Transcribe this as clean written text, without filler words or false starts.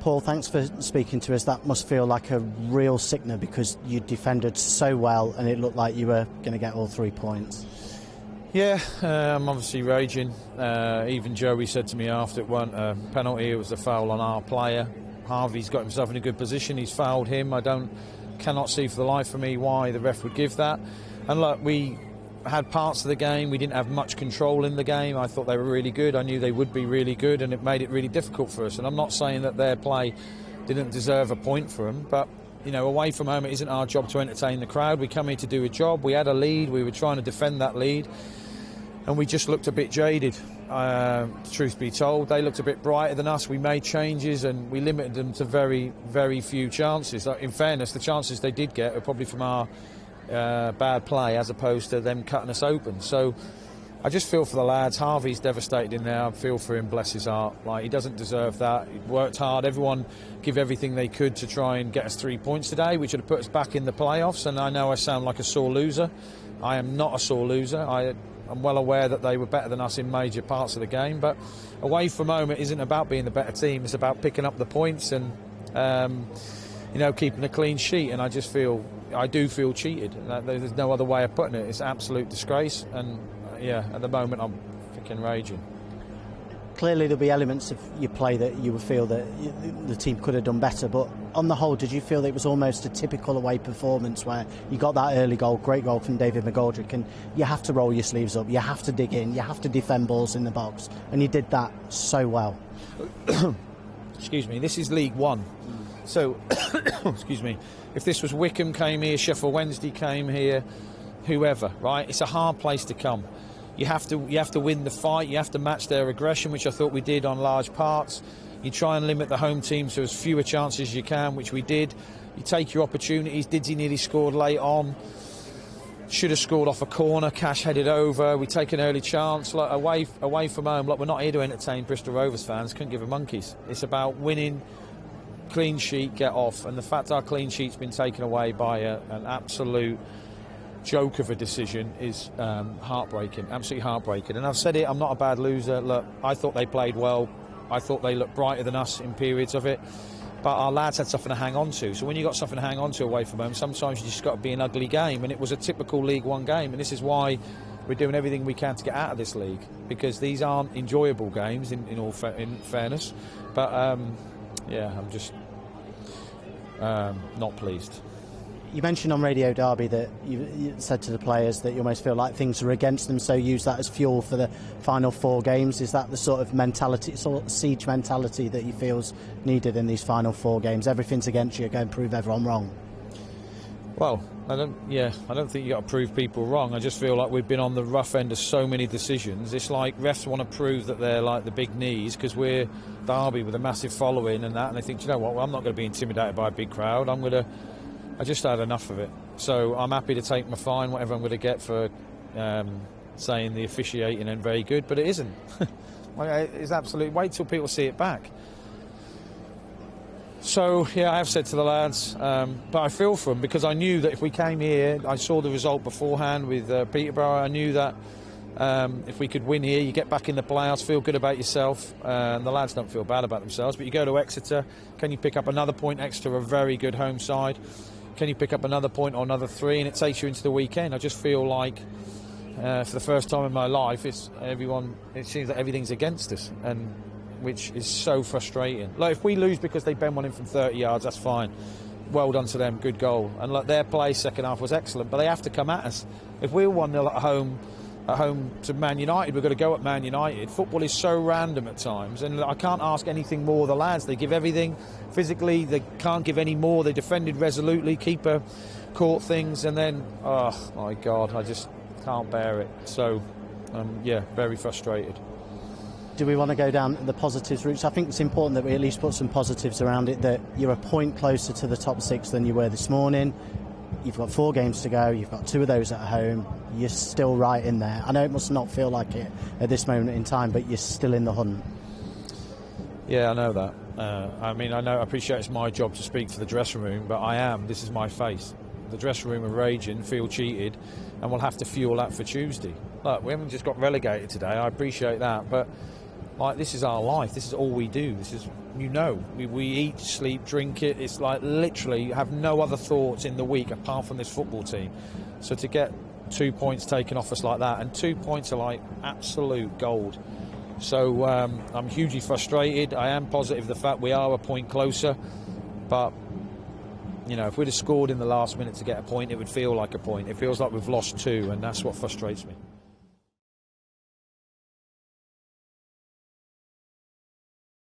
Paul, thanks for speaking to us. That must feel like a real sickener because you defended so well and it looked like you were going to get all 3 points. Yeah, I'm obviously raging. Even Joey said to me after it wasn't a penalty, it was a foul on our player. Harvey's got himself in a good position, he's fouled him. I cannot see for the life of me why the ref would give that. And look, we had parts of the game, we didn't have much control in the game. I thought they were really good, I knew they would be really good, and it made it really difficult for us. And I'm not saying that their play didn't deserve a point for them, but you know, away from home it isn't our job to entertain the crowd. We come here to do a job. We had a lead, we were trying to defend that lead, and we just looked a bit jaded, truth be told. They looked a bit brighter than us. We made changes and we limited them to very, very few chances. In fairness, the chances they did get were probably from our bad play as opposed to them cutting us open. So I just feel for the lads. Harvey's devastated in there. I feel for him, bless his heart. Like, he doesn't deserve that. He worked hard. Everyone give everything they could to try and get us 3 points today, which would have put us back in the playoffs. And I know I sound like a sore loser. I am not a sore loser. I'm well aware that they were better than us in major parts of the game, but away from home it isn't about being the better team. It's about picking up the points and you know, keeping a clean sheet. And I do feel cheated. There's no other way of putting it. It's an absolute disgrace. And yeah, at the moment I'm freaking raging. Clearly there'll be elements of your play that you would feel that the team could have done better, but on the whole, did you feel that it was almost a typical away performance where you got that early goal, great goal from David McGoldrick, and you have to roll your sleeves up, you have to dig in, you have to defend balls in the box, and you did that so well? Excuse me, this is League One. So, excuse me, if this was Wycombe came here, Sheffield Wednesday came here, whoever, right? It's a hard place to come. You have to win the fight, you have to match their aggression, which I thought we did on large parts. You try and limit the home team to as fewer chances as you can, which we did. You take your opportunities. Didzy nearly scored late on. Should have scored off a corner. Cash headed over. We take an early chance. Like, away from home, like, we're not here to entertain Bristol Rovers fans. Couldn't give a monkeys. It's about winning, clean sheet, get off. And the fact our clean sheet's been taken away by an absolute joke of a decision is heartbreaking, absolutely heartbreaking. And I've said it, I'm not a bad loser. Look, I thought they played well. I thought they looked brighter than us in periods of it. But our lads had something to hang on to. So when you've got something to hang on to away from home, sometimes you just got to be an ugly game. And it was a typical League One game. And this is why we're doing everything we can to get out of this league. Because these aren't enjoyable games, in fairness. But, yeah, I'm just not pleased. You mentioned on Radio Derby that you said to the players that you almost feel like things are against them, so use that as fuel for the final 4 games. Is that the sort of mentality, sort of siege mentality that you feel's needed in these final 4 games? Everything's against you, go and prove everyone wrong. Well, I don't think you got to prove people wrong. I just feel like we've been on the rough end of so many decisions. It's like refs want to prove that they're like the big knees because we're Derby with a massive following and that, and they think, you know what, well, I'm not going to be intimidated by a big crowd. I just had enough of it. So I'm happy to take my fine, whatever I'm going to get for saying the officiating ain't very good, but it isn't. It's absolute. Wait till people see it back. So, yeah, I have said to the lads, but I feel for them because I knew that if we came here, I saw the result beforehand with Peterborough, I knew that if we could win here, you get back in the playoffs, feel good about yourself, and the lads don't feel bad about themselves, but you go to Exeter, can you pick up another point Exeter, a very good home side? Can you pick up another point or another 3, and it takes you into the weekend? I just feel like for the first time in my life, it seems that everything's against us, and which is so frustrating. Like, if we lose because they bend one in from 30 yards, that's fine. Well done to them, good goal. And like, their play second half was excellent, but they have to come at us. If we're 1-0 at home to Man United, we've got to go at Man United. Football is so random at times, and I can't ask anything more of the lads. They give everything physically, they can't give any more. They defended resolutely, keeper caught things, and then, oh my God, I just can't bear it. So, yeah, very frustrated. Do we want to go down the positives routes? I think it's important that we at least put some positives around it, that you're a point closer to the top 6 than you were this morning. You've got 4 games to go, you've got 2 of those at home, you're still right in there. I know it must not feel like it at this moment in time, but you're still in the hunt. Yeah, I know that. I appreciate it's my job to speak for the dressing room, but this is my face. The dressing room are raging, feel cheated, and we'll have to fuel that for Tuesday. Look, we haven't just got relegated today, I appreciate that, but like, this is our life. This is all we do. This is, you know, we eat, sleep, drink it. It's like literally you have no other thoughts in the week apart from this football team. So to get 2 points taken off us like that, and 2 points are like absolute gold. So I'm hugely frustrated. I am positive the fact we are a point closer, but you know, if we'd have scored in the last minute to get a point, it would feel like a point. It feels like we've lost 2, and that's what frustrates me.